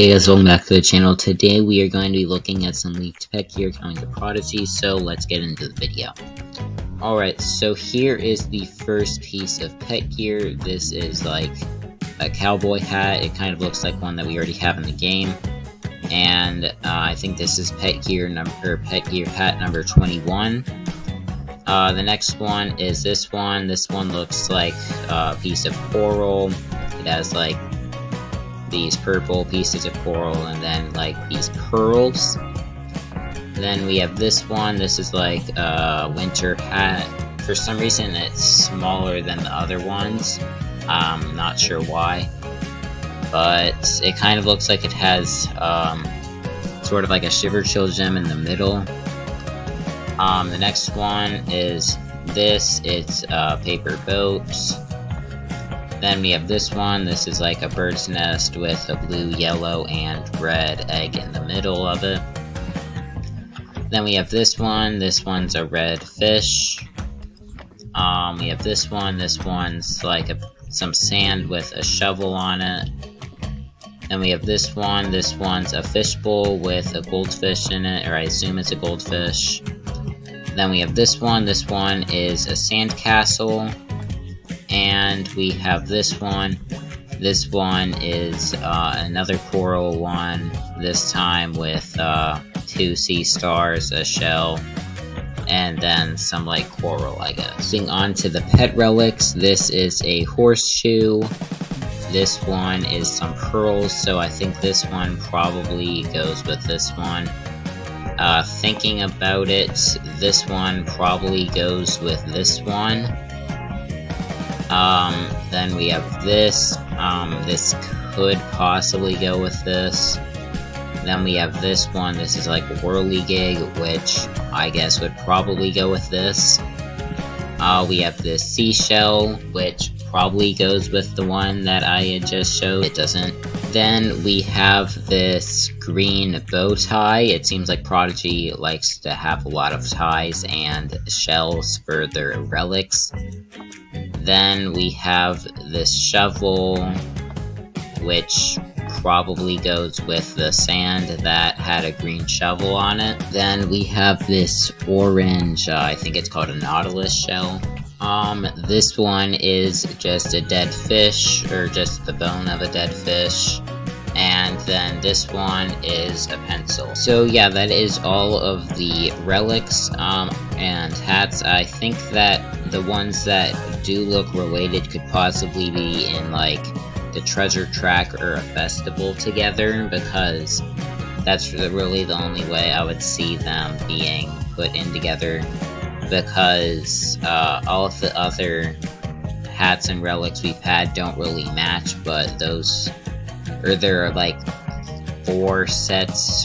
Hey guys, welcome back to the channel. Today we are going to be looking at some leaked pet gear coming to Prodigy, so let's get into the video. Alright, so here is the first piece of pet gear. This is like a cowboy hat. It kind of looks like one that we already have in the game. And I think this is pet gear hat number 21. The next one is this one. This one looks like a piece of coral. It has like these purple pieces of coral and then like these pearls. Then we have this one. This is like a winter hat. For some reason it's smaller than the other ones. Not sure why, but it kind of looks like it has sort of like a shiver chill gem in the middle. The next one is this. It's paper boats. Then we have this one. This is like a bird's nest with a blue, yellow, and red egg in the middle of it. Then we have this one. This one's a red fish. We have this one. This one's like some sand with a shovel on it. Then we have this one. This one's a fishbowl with a goldfish in it, or I assume it's a goldfish. Then we have this one. This one is a sandcastle. And we have this one. This one is another coral one, this time with 2 sea stars, a shell, and then some like coral, I guess. Moving on to the pet relics, this is a horseshoe. This one is some pearls, so I think this one probably goes with this one. Thinking about it, this one probably goes with this one. Then we have this. This could possibly go with this. Then we have this one. This is like a whirligig, which I guess would probably go with this. We have this seashell, which probably goes with the one that I had just showed. It doesn't. Then we have this green bow tie. It seems like Prodigy likes to have a lot of ties and shells for their relics. Then we have this shovel, which probably goes with the sand that had a green shovel on it. Then we have this orange, I think it's called a nautilus shell. This one is just a dead fish, or just the bone of a dead fish. And then this one is a pencil. So yeah, that is all of the relics and hats. I think that the ones that do look related could possibly be in like the treasure track or a festival together, because that's really the only way I would see them being put in together, because all of the other hats and relics we've had don't really match, but those, or there are like 4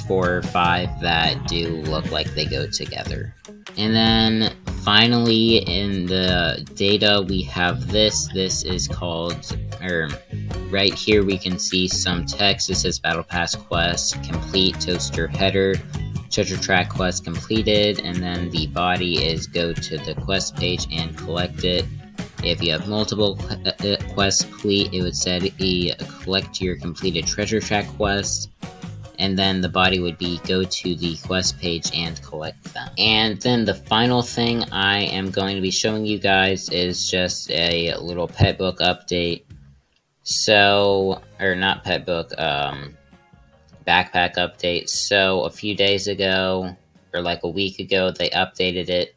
or 5 that do look like they go together. And then finally in the data we have this. This is called, right here we can see some text. It says Battle Pass quest complete, toaster header, treasure track quest completed, and then the body is go to the quest page and collect it. If you have multiple quests complete, it would say collect your completed treasure track quest, and then the body would be go to the quest page and collect them. And then the final thing I am going to be showing you guys is just a little pet book update. So, or not pet book, backpack update. So a few days ago, or like a week ago, they updated it.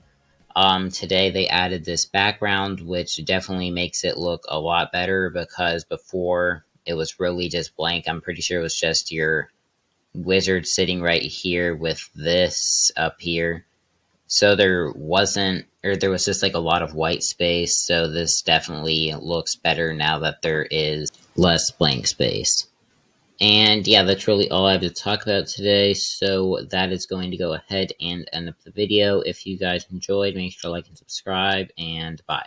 Today they added this background, which definitely makes it look a lot better, because before it was really just blank. I'm pretty sure it was just your wizard sitting right here with this up here. So there wasn't, or there was just like a lot of white space, so this definitely looks better now that there is less blank space. And yeah, that's really all I have to talk about today, so that is going to go ahead and end up the video. If you guys enjoyed, make sure to like and subscribe, and bye.